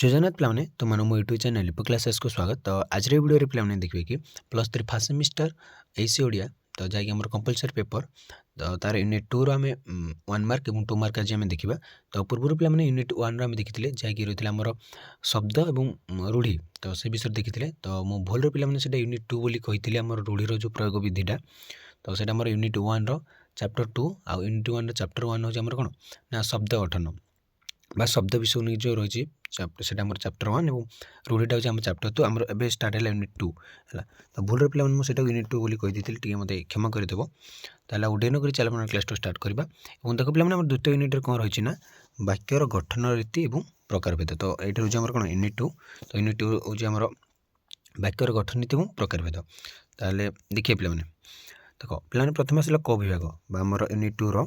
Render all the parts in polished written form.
जयजगन्नाथ पिलाने तुमମାନଙ୍କୁ ମୋ YouTube channel ଲିପୋ କ୍ଲାସେସ୍କୁ ସ୍ୱାଗତ। ତ ଆଜିର ଭିଡ଼ିଓରେ ପିଲାମାନେ ଦେଖିବେ କି +3 ଫାର୍ଷ୍ଟ ସେମିଷ୍ଟର ଏସି ଓଡ଼ିଆ ତ ଯାଇକି ଆମର କମ୍ପଲସରି ପେପର ତ ତାର ୟୁନିଟ୍ 2ର ଆମେ 1 ମାର୍କ ଏବଂ 2 ମାର୍କ ଆଜି ଆମେ ଦେଖିବା। ତ ପୂର୍ବରୁ ପିଲାମାନେ ୟୁନିଟ୍ 1ର ଆମେ ଦେଖିଥିଲେ ଯାଇକି ରହିଥିଲା ଆମର ଶବ୍ଦ ଏବଂ ରୂଢ଼ି ତ ସେ ବିଷୟରେ ଦେଖିଥିଲେ। ତ ମୁଁ ଭୁଲରେ ପିଲାମାନେ ସେଇଟା ୟୁନିଟ୍ 2 ବୋଲି କହିଥିଲି ଆମର ରୂଢ଼ିର ଯେଉଁ ପ୍ରୟୋଗ ବିଧିଟା। ତ ସେଇଟା ଆମର ୟୁନିଟ୍ 1ର ଚାପ୍ଟର 2 ଆଉ ୟୁନିଟ୍ 1ର ଚାପ୍ଟର 1 ହେଉଛି ଆମର କ'ଣ ନା ଶବ୍ଦ ଗଠନ বা শব্দ বিষয় নিয়ে যে রয়েছে সেটা আমার চ্যাপ্ଟর 1 এবং রূঢ়িটা হচ্ছে আমার চ্যাপ্টর 2 আমার এবে স্টার্ট হল यूनिट 2 है। तो भूल पे मैं सेटा यूनिट 2 बोली कही टी मत क्षमा करदेव। ताला उडे नक चल क्लास टू स्टार्ट करवा। और देख पे द्वितीय यूनिट कौन रही ना वाक्यर गठन रीति और प्रकारभेद। तो ये हूँ आम कौन यूनिट 2। तो यूनिट 2 हूँ आम वाक्यर गठन रीति और प्रकारभेद। ताले देखिए पे देख पे प्रथम आसला क विभाग आमर यूनिट 2 रो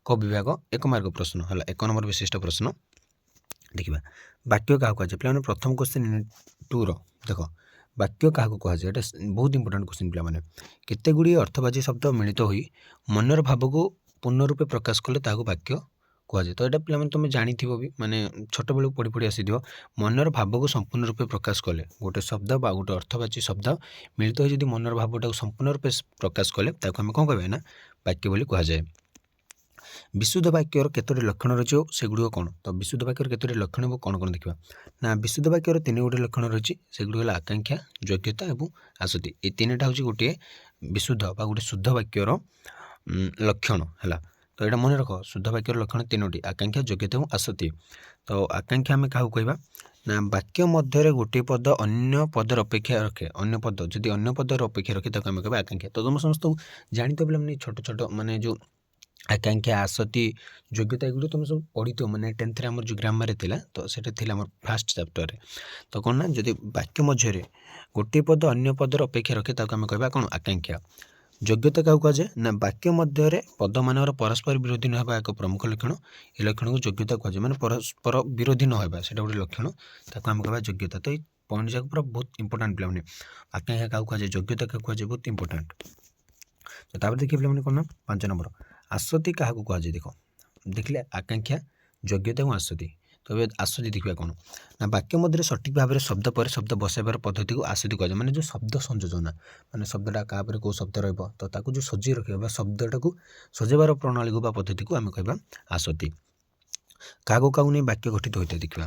क विभाग 1 मार्क प्रश्न है 1 नंबर विशिष्ट प्रश्न। देखा वाक्य क्या कहुए पे प्रथम क्वेश्चन यूनिट 2 रो देख वाक्य क्या कहुए ये बहुत इंपोर्टेंट क्वेश्चन पे केते गुड़ी अर्थवाची शब्द मिलित हो मनर भाव को पूर्ण रूपे प्रकाश कले वाक्य कहुए। तो यहाँ पे तुम जानी भी माने छोट बेलू पढ़ी पढ़ी आसी मनर भाव को संपूर्ण रूपे प्रकाश कले गोटे शब्द बा गोटे अर्थवाची शब्द मिलित हो मनर भावटा संपूर्ण रूपे प्रकाश कले आम कौन कह ना वाक्य बोली कहुए। विशुद्ध वाक्यर केतोटी लक्षण रही सेगुड़ कौन। तो विशुद्ध वाक्यर केतोटी लक्षण कौन कौन देखा ना विशुद्ध वाक्यर 3 गोटे लक्षण रही सेगुड़ आकांक्षा योग्यता और आसक्ति। ये 3टा हूँ गोटे विशुद्ध बा गोटे शुद्ध वाक्यर लक्षण है। तो यहाँ मन रख शुद्ध वाक्यर लक्षण 3टी आकांक्षा योग्यता और आसक्ति। तो आकांक्षा आम क्या कहवा ना वाक्य मध्य गोटे पद अन्य पदर अपेक्षा रखे अन्य पद जदि अन्य पदर अपेक्षा रखे आम कह आकांक्षा। तो तुम समस्त जानी तो पे छोट छोट माने जो आकांक्षा आसक्ति योग्यता एगुड़ी तुम सब पढ़ी थो मैंने 10th आम जो ग्रामर थी तो सेटा थी आम फास्ट चैप्टर। तो कौन ना जदि वाक्य मध्य गोटे पद अन्य पदर अपेक्षा रखे आम कह कौन आकांक्षा। योग्यता क्या कहुए ना वाक्य मध्य पद मान परस्पर विरोधी न होगा एक प्रमुख लक्षण। ये लक्षण को योग्यता कहुए मैंने परस्पर विरोधी न होगा से गोटे लक्षण आम कह योग्यता। तो ये पॉइंट जाक पूरा बहुत इंपोर्टेंट पे आकांक्षा क्या कहुए योग्यता क्या कहुए बहुत इंपोर्टेंट। तो देखिए पे कौन ना 5 नंबर आसक्ति क्या कहुए देख देखिले आकांक्षा योग्यता और आसक्ति। तो ये आसक्ति देखा कौन ना वाक्य मध्य सठिक भाव में शब्द पर शब्द बसाइबार पद्धति को आसक्ति कहुए। मैंने जो शब्द संयोजना माने शब्दटा क्या कौ शब्द रही जो सजी रखा शब्दटा को सजेबार प्रणाली को पद्धति को आम कह आसक्ति। क्या नहीं वाक्य गठित होता है देखा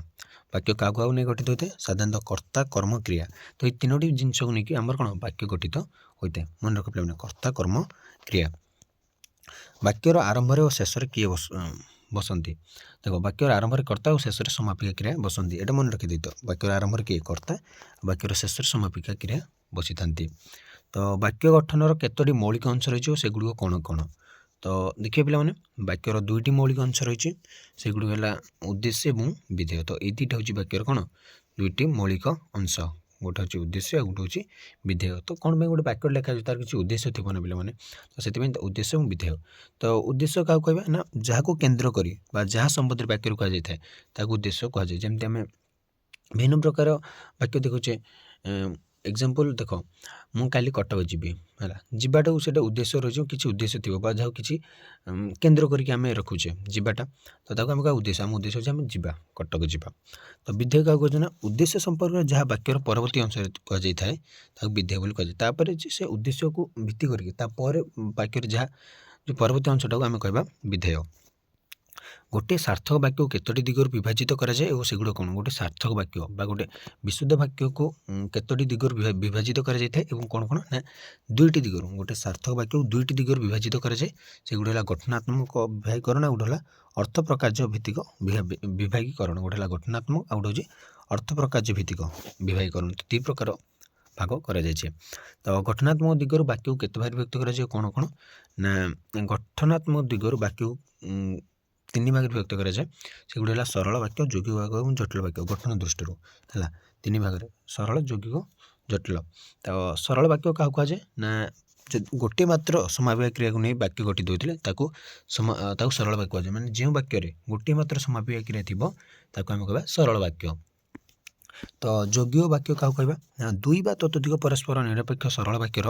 वाक्य क्या नहीं गठित होता है साधारणतः कर्ता कर्म क्रिया। तो ये 3टी जिनस को लेकिन आम कौन वाक्य गठित होता है मन रख पे कर्ता कर्म क्रिया। वाक्यर आरंभ और शेष किए बसंती देखो वाक्यर आरंभ कर्ता और शेष समापिका क्रिया बसंती एटा मन रखी तो वाक्यर आरंभ किए कर्ता वाक्यर शेष समापिका क्रिया बसी था। तो वाक्य गठन केतोटी मौलिक अंश रही सेगुड़ कौन कौन। तो देखिए पे वाक्यर 2टी मौलिक अंश रही सेगुड़ है उद्देश्य और विधेय। तो ये 2टा हूँ वाक्यर कौन 2टी मौलिक अंश गोटे हूँ उद्देश्य और गोटे हूँ विधेय। तो कौन पे गोटे वाक्य लिखा तार किसी उद्देश्य थी ना पे तो से उद्देश्य और विधेय। तो उद्देश्य क्या कहवा ना जहाँ केन्द्र करी जहाँ संबंधी वाक्य कहुए उद्देश्य कहुए। जमती आम भिन्न प्रकार वाक्य देखुचे एग्जांपल देख मु काली कटक जीवी है जीवाटा से उद्देश्य रही किसी उद्देश्य थी जहाँ किसी केन्द्र करके आम रखुचे जीवाटा। तो आम क्या उद्देश्य आम उद्देश्य आम जा कटक जा। तो विधेय क्या कहते ना उद्देश्य संपर्क में जहाँ वाक्यर परवर्ती अंश कहुए विधेय बोली कहुए। से उद्देश्य को भित्ति करके वाक्यर जहाँ जो परवर्ती अंशटा को आम कह विधेय। गोटे सार्थक वाक्य को केतोटी दिगरु विभाजित करा जाए और सेगुड़ कौन गोटे सार्थक वाक्य बा गोटे विशुद्ध वाक्य को केतोटी दिगरु विभाजित करा जाए और कौन कौन ना 2टी दिगरु गोटे सार्थक वाक्य को 2टी दिगरु विभाजित करा जाए सेगुड़ है गठनात्मक विभागीकरण और गोटे अर्थ प्रकार्य भित्तिक विभागीकरण गोटे है गठनात्मक और गोटे अर्थ प्रकार्य भित्तिक विभागीकरण। तो 2 प्रकार भाग करा जाए। तो गठनात्मक दिगरु वाक्य को केते भाग व्यक्त करा जाए कौन कौन ना गठनात्मक दिगरु वाक्य को 3 भाग व्यक्त करा जाए सेगुड़ है सरल वाक्य यौगिक वाक्य और जटिल वाक्य गठन दृष्टि है 3 भाग सरल यौगिक जटिल। तो सरल वाक्य क्या कहुए ना गोटे मात्र समापिका क्रिया को नहीं वाक्य गठित होते सरल वाक्य कहुए। मैंने जो वाक्य गोटे मात्र समापिका क्रिया थी आम कह सरल वाक्य। तो योग्य वाक्य क्या कहवा ना 2 बा ततोधिक परस्पर निरपेक्ष सरल वाक्यर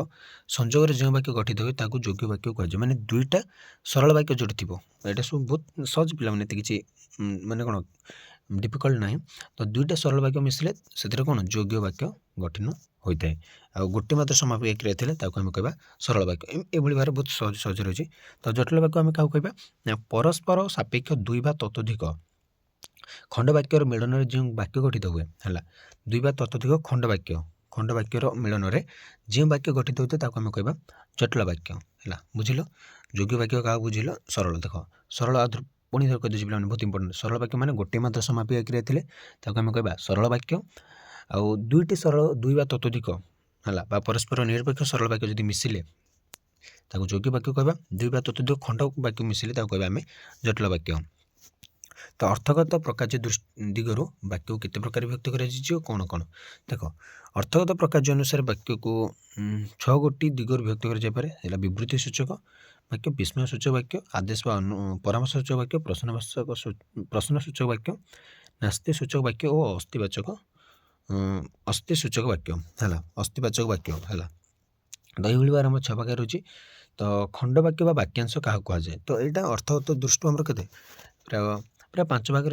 संयोग जो वाक्य गठित हुए योग्य वाक्य कहुए। मैंने 2टा सरल वाक्य जोड़ी थी यहाँ सब बहुत सहज पे किसी माने कौन डिफिकल्ट ना। तो दुईटा सरल वाक्य मिसिले से कौन योग्य वाक्य गठन होता है। आ गोटे मात्र समापी क्रिया थे आम कह सरल वाक्य ये भाव बहुत सहज सहज रही। तो जटिल वाक्य आम क्या कह परस्पर सापेक्ष दुई बा ततोधिक खंड वाक्यर मिलन जो वाक्य गठित हुए है दुई बा ततोधिक खंड वाक्यर मिलन में जो वाक्य गठित होता है आम कह जटिल वाक्य है। बुझिल योग्य वाक्य क्या बुझिल सरल देख सरल पुणी थर कहीदे पे बहुत इंपोर्टेंट सरल वाक्य मैंने गोटे मात्र समापी क्रिया थे आम कह सरल वाक्य आउ दुईटी सरल दुई बा ततोधिक है परस्पर निरपेक्ष सरल वाक्य जब मिसिले योग्य वाक्य कह दुई बा ततोधिक खंड वाक्य मिसिले कह आम जटिल वाक्य। तो अर्थगत प्रकाश दिगर वाक्य को केते प्रकार विभक्त कर कौन कौन देख अर्थगत प्रकाश अनुसार वाक्य को 6 गोटी दिगर विभक्त कर विवृत्ति सूचक वाक्य विस्मय सूचक वाक्य आदेश परामर्श सूचक वाक्य प्रश्न सूचक वाक्य नास्ति सूचक वाक्य और अस्थि सूचक वाक्य है अस्थिवाचक वाक्य है। तो ये बार आम 6 प्रकार रही। तो खंड वाक्य वाक्यांश क्या कहुए तो यहाँ अर्थगत दृष्टि आमर के प्राय 5 भाग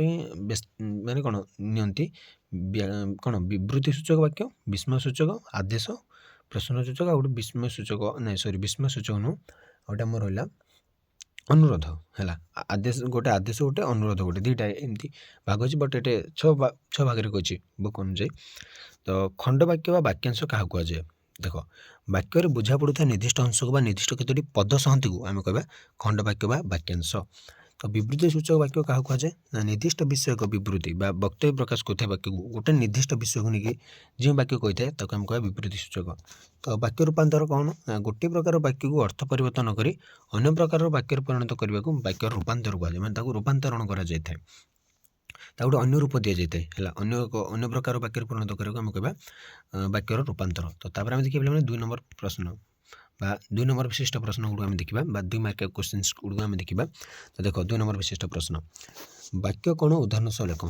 माने कौन नियंती कौन विवृत्ति सूचक वाक्य विस्मय सूचक आदेश प्रश्न सूचक आ विस्मय सूचक ना सॉरी विस्मय सूचक नु गोटे आम रहा अनुरोध है आदेश गोटे आदेश गोटे अनुरोध गोटे दुईटा एमती भाग अच्छी बट ये 6 भाग कही बुक अनुଯାयी। तो खंड वाक्य वाक्यांश क्या कहुए देख वाक्य बुझा पड़ुता निर्दिष्ट अंश को निर्दिष्ट केतोटी पद सहती को आम कह खंड वाक्य वाक्यांश। तो विवृत्ति सूचक वाक्य क्या कहुए ना निर्दिष्ट विषय को विवृत्ति वक्तव्य प्रकाश करता वाक्य को गोटे निर्दिष्ट विषय को लेकिन जो वाक्य कही है आम कह विवृत्ति सूचक। तो वाक्य रूपांतर कौन ना गोटे प्रकार वाक्य को अर्थ परिवर्तन कर अन्य प्रकार वाक्य परिणत करने को वाक्य रूपांतर कहुए मैंने रूपांतरण कर गोटे अन्य रूप दि जाए है अन्य प्रकार वाक्य परिणत करने को कह वाक्यर रूपांतर। तो आम देखिए मैंने 2 नंबर प्रश्न 2 नंबर विशिष्ट प्रश्न गुड़ आम देखा 2 मार्क क्वेश्चन गुड़ आम देखा। तो देख 2 नंबर विशिष्ट प्रश्न वाक्य कौन उदाहरण सह लेख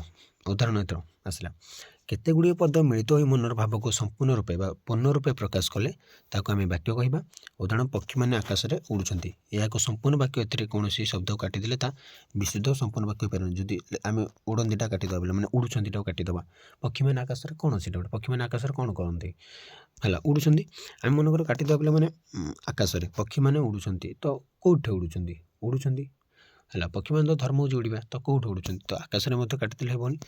उदाहरण एथर आसला केते गुड़िए पद मिलित हो मनर भाव को संपूर्ण रूपे पूर्ण रूपे प्रकाश कले ताको आम वाक्य कह उदाहरण पक्षी मैंने आकाश में उड़ुंट यह एक संपूर्ण वाक्य ए कौन शब्द काटिदे विशुद्ध संपूर्ण वाक्य पार जदि आम उड़ंतीटा काटिद मैंने उड़ुंट काटिद पक्षी मैंने आकाश में कौन से गोटे पक्षी मैंने आकाश में कौन करते है उड़ुंट आम मनकर काटिद मैंने आकाश में पक्षी मैंने उड़ुंट तो कौटे उड़ुंट है पक्षी मैंने तो धर्म हो उड़ा तो कौटे उड़ुंट तो आकाश में मत काटिदे हेनी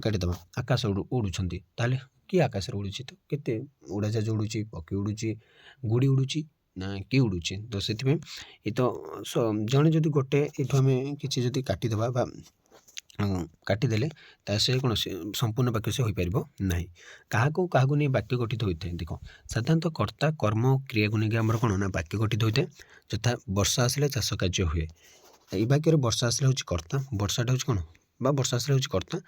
काटिद आकाश उड़ुंट ताले किए आकाश में उड़ू तो केते उड़ाजाज उड़ू पक्षी उड़ू गुड़ी उड़ू ना किए उड़ू तो से ये तो जड़े जदि गोटे ये कि काटिद काटिदेले से कौन संपूर्ण वाक्य से हो पार ना क्या नहीं वाक्य गठित होता है। देख साधारणतः कर्ता कर्म क्रिया को लेकिन आम कौन ना वाक्य गठित होता है यथा वर्षा आसिले चाष कार्य हुए ये वाक्य वर्षा आसिले हूँ कर्ता वर्षाटा हूँ कौन वर्षा आसिले हूँ कर्ता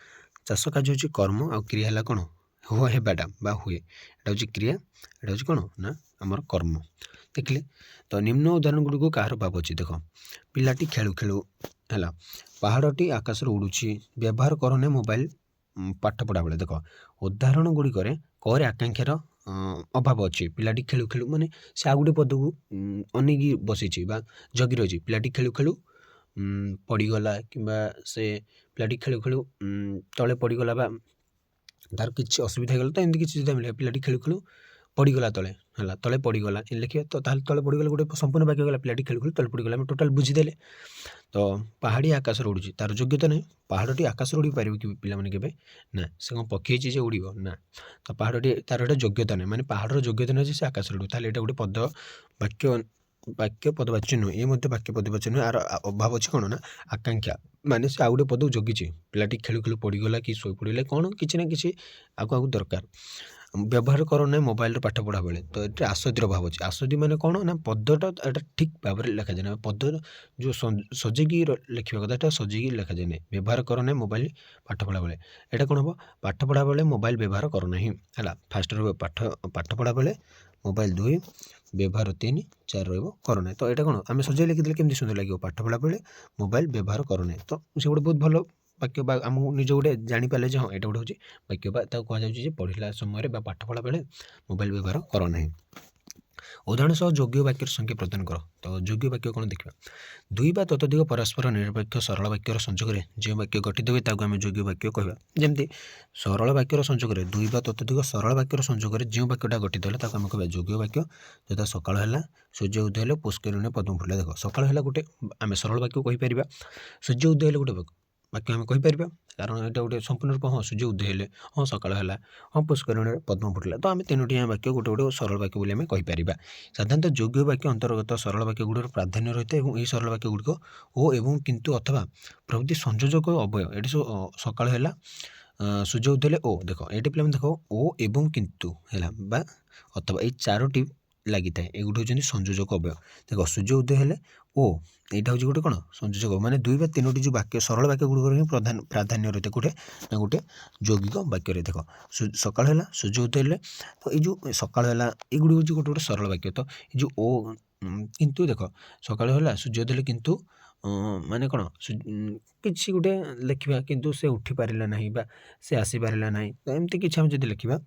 चाष कार्य हूँ कर्म आ क्रिया है कौन होबाटा हुए यहाँ हूँ क्रिया यहाँ हूँ कौन ना आमर कर्म देखिले। तो निम्न उदाहरण गुड़ी कहार भाव अच्छी देख पिलाटी खेलु खेलु है पहाड़टी आकाश उड़ुची व्यवहार करने मोबाइल पाठ पढ़ा बेले देख उदाहरण गुड़िक करे आकांक्षार अभाव अच्छी पिलाटी खेलु खेलु माने से आ गोटे पद को अनेक बसी जगी रही पिलाटी खेलु खेलु पड़गला कि से पिलाटी खेलु खेलु तले पड़गला तार किसी असुविधा होगा तो एमती किसी मिले पिलाटी खेलु खेलु पड़गला तले है तले पड़गला लिखिए तो तले पड़गला गोटे संपूर्ण वाक्य गला पिलाटी खेलु खेलु तले पड़गला आम टोटाल बुझीदेले। तो पहाड़ी आकाश उड़ू तार योग्यता ना पहाड़टी आकाश उड़ी पार कि पाने के ना से कौन पक्षी उड़ो ना तो पहाड़टी तार गोटे योग्यता ना माने पहाड़ योग्यता ना से आकाश उड़ू ताले गोटे पद वाक्य पदवाच्य नुहे ये वाक्य पदवाच्य नुहे आर अभाव अच्छे कौन ना आकांक्षा माने से आ गोटे पद जगिचे पिलाटी खेलु खेलु पड़गला कि शोई पड़े कौन कि ना कि आगु दरकार व्यवहार कर ना मोबाइल पाठ पढ़ा बेले तो ये आसतिर भाव अच्छे आसति माने कौन ना पदटा एटा ठीक भाव में लिखा जाए ना पद जो सजेगी लिखा कथा यहाँ सजेगी लिखा जाए ना व्यवहार कर ना मोबाइल पाठ पढ़ा बेले यहाँ कौन हम पाठ पढ़ा बेले मोबाइल व्यवहार करना ही है फास्ट पाठ पढ़ा बेले मोबाइल 2 व्यवहार 3 4 करना तो यहाँ कौन आम सजे लिखिदे केमती सुंदर लगे पाठ पढ़ा बेले मोबाइल व्यवहार करना तो से गोटे बहुत भल वाक्य आमको निज गोटे जापारे हाँ यहाँ गोटे हूँ वाक्य कहु पढ़ला समय पाठ पढ़ा बेले मोबाइल व्यवहार करना। उदाहरण सह योग्य वाक्यर संख्या प्रदान कर। तो योग्य वाक्य कौन देखा दुई बा ततोधिक परस्पर निरपेक्ष सरल वाक्यर संयोग में जो वाक्य गठित हुए ताकू आम योग्य वाक्य कहवा जमी सरल वाक्यर संयोग में दुई बा ततोधिक सरल वाक्यर संयोग में जो वाक्यटा गठित है आम कह योग्य वाक्य जो सकाल है सूर्य उदय हेले पुष्करिणी पद्म फुटिला देख सकाल है गोटे आम सरल वाक्य कहीपर सूर्य उदय हेले गोटे वाक्य आम कहीपर कारण यहाँ गोटे संपूर्ण रूप हाँ सूर्य उदय हेले हाँ सकाल है हाँ पुष्करिणी पद्म फुटिला तो आम तीनोटी वाक्य गोटे गोटे सरल वाक्य बोली आम कहीपर साधारणतः योग्य वाक्य अंतर्गत सरल वाक्य गुड़र प्राधान्य रही है और यही सरल वाक्य गुड़िक ओ एवं किंतु अथवा प्रभृति संयोजक अवय ये सकाल है सूर्य उदय हेले ओ देख ये पे देख ओ एवं किंतु है अथवा ये चारोटी लगी था ये गोटे होती संयोजक अवय देख सूर्य उदय हेले ओ यहाँ हूँ गोटे कौन संयोजक माने दुई बा तीनोटी जो वाक्य सरल वाक्य गुड़िक ही प्राधान्य रही है गोटे ना गोटे यौगिक वाक्य देख सकाल है सूर्य उदय हेले तो ये सकाल है ये गुड़ी हूँ गोटे गोटे सरल वाक्य तो ये जो ओ किंतु देख सकाल है सूर्य उदय हेले किंतु माने कौन किसी गोटे लिखा किंतु से उठी पारा ना बा से आसी पारा ना तो एमती किसी आम जब लिखा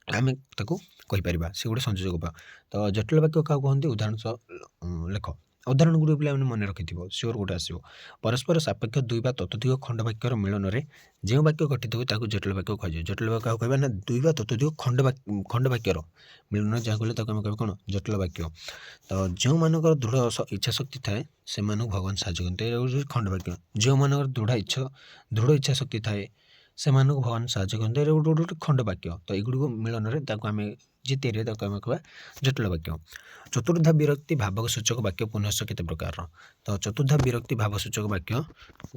आम ताको कहीपर से गोटे संयोजक पा तो जटिल वाक्य क्या कहते उदाहरण सह लेख उदाहरण गुड़ पे मन रखि सियोर गोटे आसो परस्पर सापेक्ष दुई बा ततोधिक खंड वाक्यर मिलन में जो वाक्य गठित हुए ताकू जटिल वाक्य कह जटिल वाक्य कहना ना दुई बा ततोधिक खंड वाक्यर मिलन जहाँ कहले आम कह कौन जटिल वाक्य तो जो मानकर दृढ़ इच्छा शक्ति थाए से भगवान साहय करते खंड वाक्य जो मानकर दृढ़ इच्छा शक्ति थाए से भगवान साहय करते गोटे गोटे खंड वाक्य तो युड़ मिलन में आम जी तैयारी आम कह जटिल वाक्य चतुर्धा विरक्ति भावक सूचक वाक्य पुनः केते प्रकार तो चतुर्धा विरक्ति भाव सूचक वाक्य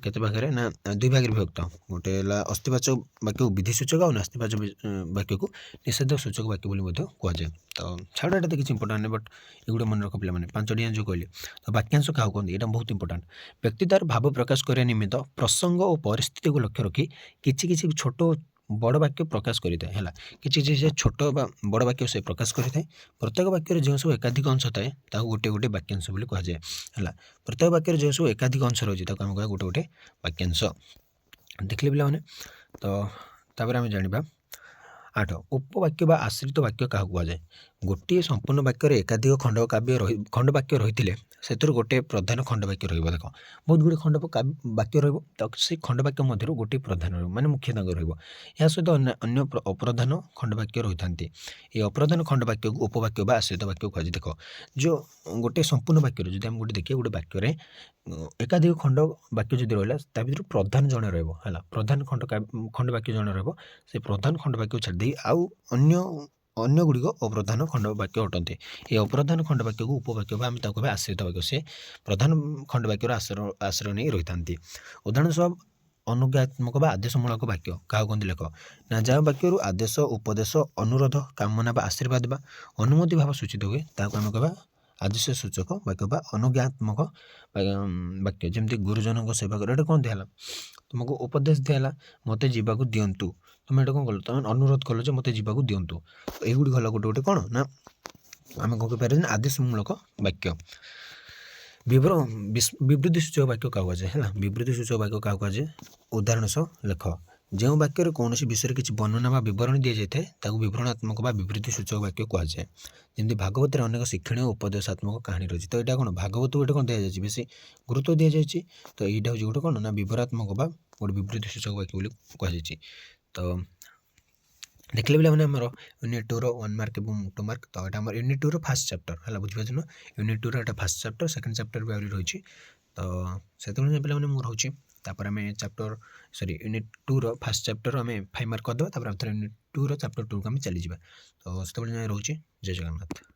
केते भागे ना दुई भाग विभक्त गोटे अस्थिवाचक वाक्य विधि सूचक और नास्तिवाचक वाक्य को निषेध सूचक वाक्य बोली कहुए तो छाड़ ये किसी इंपोर्टां नहीं बट ये मन रख पे पांचटी जो कहली तो वाक्यांश क्या कहते यहाँ बहुत इंपोर्टाट व्यक्ति तार भाव प्रकाश करने निमित्त प्रसंग और परिस्थिति को लक्ष्य रखी किसी छोट बड़ वाक्य प्रकाश करें है कि छोट बड़ वाक्य से प्रकाश करें प्रत्येक वाक्य जो सब एकाधिक अंश थाए गोटे गोटे वाक्यांश बोली कहुए है प्रत्येक वाक्य जो सब एकाधिक अंश रही है आम कह गोटे गोटे वाक्यांश देखले पे तो आम जाना 8 उपवाक्य बा आश्रित वाक्य क्या कहुए गोटे संपूर्ण वाक्य एकाधिक खंड वाक्य रही से गोटे प्रधान खंड वाक्य रही देख बहुत गुड़े खंड वाक्य रही खंड वाक्य मध्य गोटे प्रधान रही मुख्य रहा सहित अन्य अप्रधान खंड वाक्य रही था ये अप्रधान खंड वाक्य को उपवाक्य बा आश्रित वाक्य कहुए देख जो गोटे संपूर्ण वाक्य जो आम गोटे देखिए गोटे वाक्य एकाधिक खंड वाक्य जब रहा भर प्रधान जड़े रहा प्रधान खंड वाक्य जड़े से प्रधान खंड वाक्य छाड़ी आउ अन्य गुड़िक अप्रधान खंड वाक्य अटंते ये अप्रधान खंड वाक्य को उपवाक्य आम कह आश्रित वाक्य से प्रधान खंड वाक्यर आश्रय नहीं रही था उदाहरण सब अनुज्ञात्मक आदेशमूलक वाक्य क्या कहते लेख ना जहाँ वाक्य आदेश उपदेश अनुरोध कामना आशीर्वाद बा अनुमति भाव सूचित हुए ताको आम कह आदेश सूचक वाक्य बा अनुज्ञात्मक वाक्य जमती गुरुजन सेवा कर कौन दिहला तुमको उपदेश दिहला मत जावाक दिंतु तुम ये कौन कल तुम अनुरोध कल मत जावाक दिंतु तो युड़ी गला गोटे गोटे कौन ना आम कौन कह आदेशमूलक वाक्य विवृत्ति सूचक वाक्य क्या कहुए है विवृत्ति सूचक वाक्य क्या कहुए उदाहरण सह लेख जो वाक्य कौन विषय किसी वर्णना व बरण दी जाए विवरणात्मक विवृत्ति सूचक वाक्य कहुए जमी भागवत अनेक शिक्षणीय उपदेशात्मक कहानी रही तो यहाँ कौन भागवत गोटे कौन दि बेस गुरुत्व दि जाए तो यहाँ हूँ गोटे कौन ना विवरात्मक गोटे विवृत्ति सूचक वाक्य कहुई तो देखले पे मैंने यूनिट 2 1 मार्क और 2 मार्क तो यहाँ आम यूनिट 2 फास्ट चैप्टर है बुझे ना यूनिट 2 यहाँ फास्ट चैप्टर सेकेंड चैप्टर भी रही तो से पे रोचे तापर आम chapter sorry unit 2 fast chapter आम 5 मार्क करदे यूनिट 2 चैप्टर 2 को आम चली जावा तो से रोचे जय जगन्नाथ।